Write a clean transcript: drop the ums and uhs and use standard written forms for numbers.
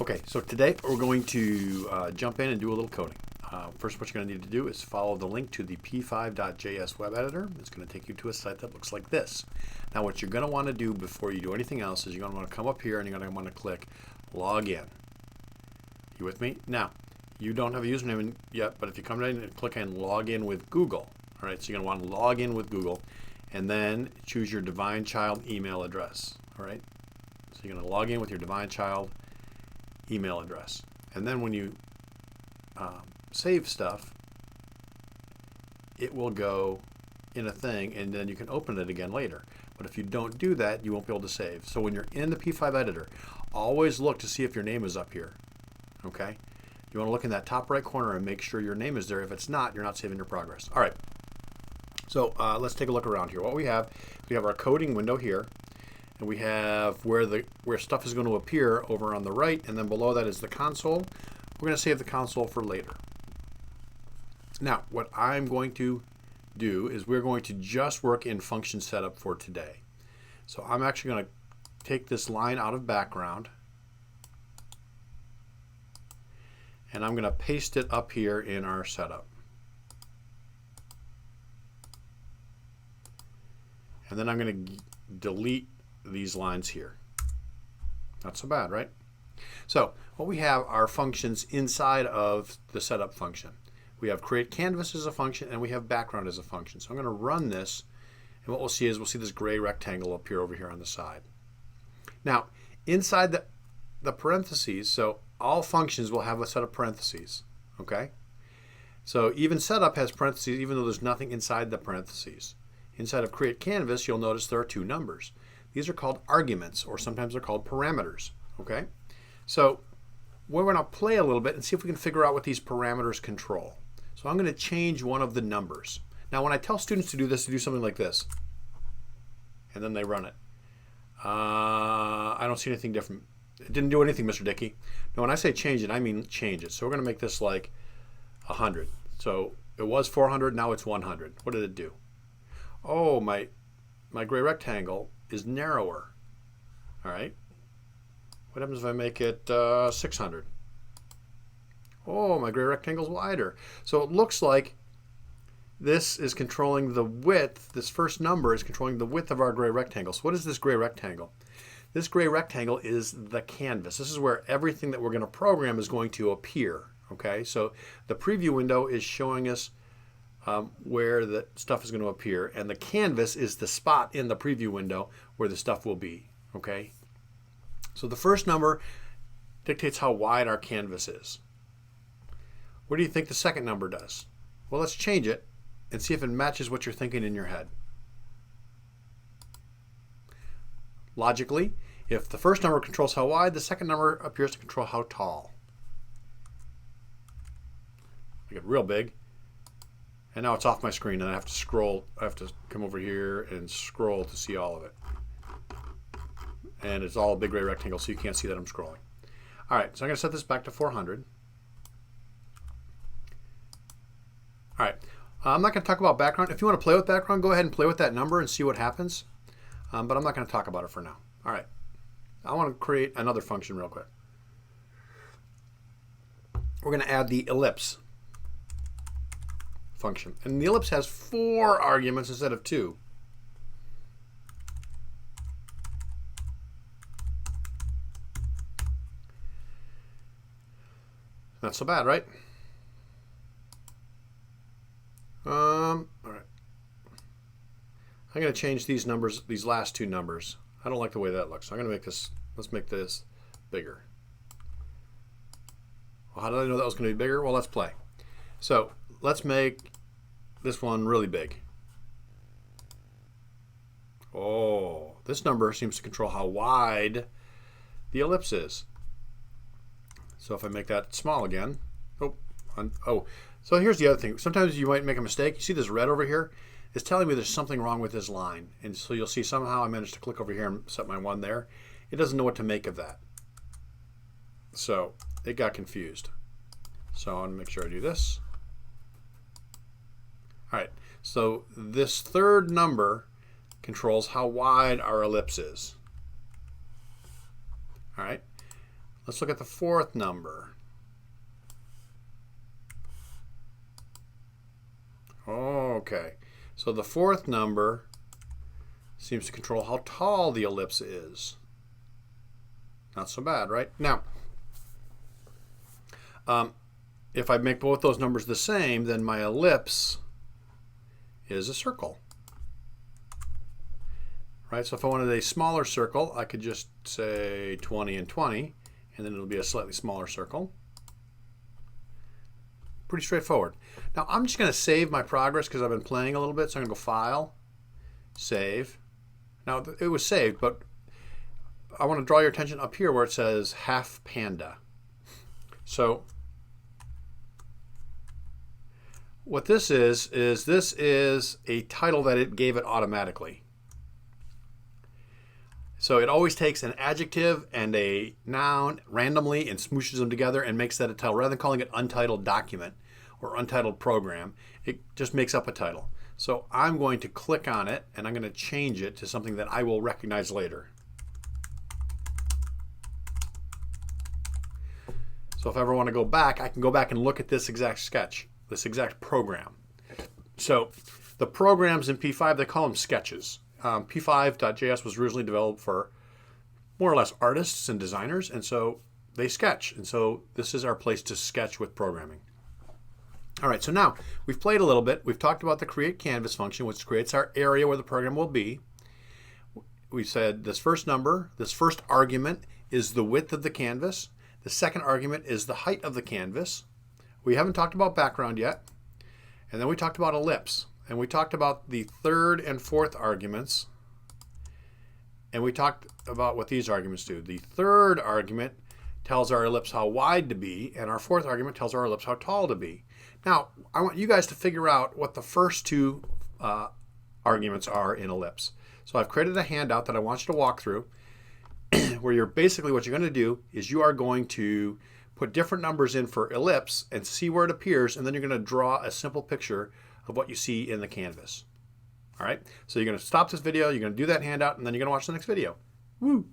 Okay, so today we're going to jump in and do a little coding. First, what you're going to need to do is follow the link to the p5.js web editor. It's going to take you to a site that looks like this. Now, what you're going to want to do before you do anything else is you're going to want to come up here and you're going to want to click Login. You with me? Now, you don't have a username yet, but if you come in and click on Login with Google, all right, so you're going to want to log in with Google and then choose your Divine Child email address, all right? So you're going to log in with your Divine Child email address. And then when you save stuff, it will go in a thing and then you can open it again later. But if you don't do that, you won't be able to save. So when you're in the P5 editor, always look to see if your name is up here. Okay? You want to look in that top right corner and make sure your name is there. If it's not, you're not saving your progress. All right. So let's take a look around here. What we have our coding window here. And we have where stuff is going to appear over on the right, and then below that is the console. We're going to save the console for later. Now, what I'm going to do is we're going to just work in function setup for today. So I'm actually going to take this line out of background, and I'm going to paste it up here in our setup. And then I'm going to delete these lines here. Not so bad, right? So what we have are functions inside of the setup function. We have create canvas as a function and we have background as a function. So I'm going to run this, and what we'll see is we'll see this gray rectangle appear over here on the side. Now inside the parentheses, so all functions will have a set of parentheses, okay? So even setup has parentheses even though there's nothing inside the parentheses. Inside of create canvas, you'll notice there are two numbers. These are called arguments, or sometimes they're called parameters, okay? So we're going to play a little bit and see if we can figure out what these parameters control. So I'm going to change one of the numbers. Now when I tell students to do this, to do something like this, and then they run it. I don't see anything different. It didn't do anything, Mr. Dickey. No, when I say change it, I mean change it. So we're going to make this like 100. So it was 400, now it's 100. What did it do? Oh, my gray rectangle is narrower. All right. What happens if I make it 600? Oh, my gray rectangle is wider. So it looks like this is controlling the width. This first number is controlling the width of our gray rectangle. So what is this gray rectangle? This gray rectangle is the canvas. This is where everything that we're going to program is going to appear. Okay. So the preview window is showing us where the stuff is going to appear, and the canvas is the spot in the preview window where the stuff will be, okay? So the first number dictates how wide our canvas is. What do you think the second number does? Well, let's change it and see if it matches what you're thinking in your head. Logically, if the first number controls how wide, the second number appears to control how tall. Make it real big. And now it's off my screen and I have to scroll. I have to come over here and scroll to see all of it. And it's all a big gray rectangle, so you can't see that I'm scrolling. All right, so I'm going to set this back to 400. All right, I'm not going to talk about background. If you want to play with background, go ahead and play with that number and see what happens. But I'm not going to talk about it for now. All right, I want to create another function real quick. We're going to add the ellipse function. And the ellipse has 4 arguments instead of 2. Not so bad, right? All right. I'm going to change these numbers, these last 2 numbers. I don't like the way that looks. So I'm going to make this, let's make this bigger. Well, how did I know that was going to be bigger? Well, let's play. So let's make this one really big. Oh, this number seems to control how wide the ellipse is. So if I make that small again, so here's the other thing. Sometimes you might make a mistake. You see this red over here? It's telling me there's something wrong with this line. And so you'll see somehow I managed to click over here and set my 1 there. It doesn't know what to make of that. So it got confused. So I want to make sure I do this. All right, so this third number controls how wide our ellipse is. All right, Let's look at the fourth number. Okay, so the fourth number seems to control how tall the ellipse is. Not so bad, right? Now, if I make both those numbers the same, then my ellipse is a circle. Right? So if I wanted a smaller circle, I could just say 20 and 20, and then it'll be a slightly smaller circle. Pretty straightforward. Now I'm just going to save my progress because I've been playing a little bit, so I'm going to go File, Save. Now it was saved, but I want to draw your attention up here where it says half panda. So what this is a title that it gave it automatically. So it always takes an adjective and a noun randomly and smooshes them together and makes that a title. Rather than calling it untitled document or untitled program, it just makes up a title. So I'm going to click on it and I'm going to change it to something that I will recognize later. So if I ever want to go back, I can go back and look at this exact sketch, this exact program. So the programs in P5, they call them sketches. p5.js was originally developed for more or less artists and designers, and so they sketch. And so this is our place to sketch with programming. All right, so now we've played a little bit. We've talked about the create canvas function, which creates our area where the program will be. We said this first number, this first argument is the width of the canvas. The second argument is the height of the canvas. We haven't talked about background yet. And then we talked about ellipse. And we talked about the third and fourth arguments. And we talked about what these arguments do. The third argument tells our ellipse how wide to be, and our fourth argument tells our ellipse how tall to be. Now, I want you guys to figure out what the first two arguments are in ellipse. So I've created a handout that I want you to walk through where you're basically what you're going to do is you are going to put different numbers in for ellipse and see where it appears, and then you're going to draw a simple picture of what you see in the canvas. All right, so you're going to stop this video, you're going to do that handout, and then you're going to watch the next video. Woo!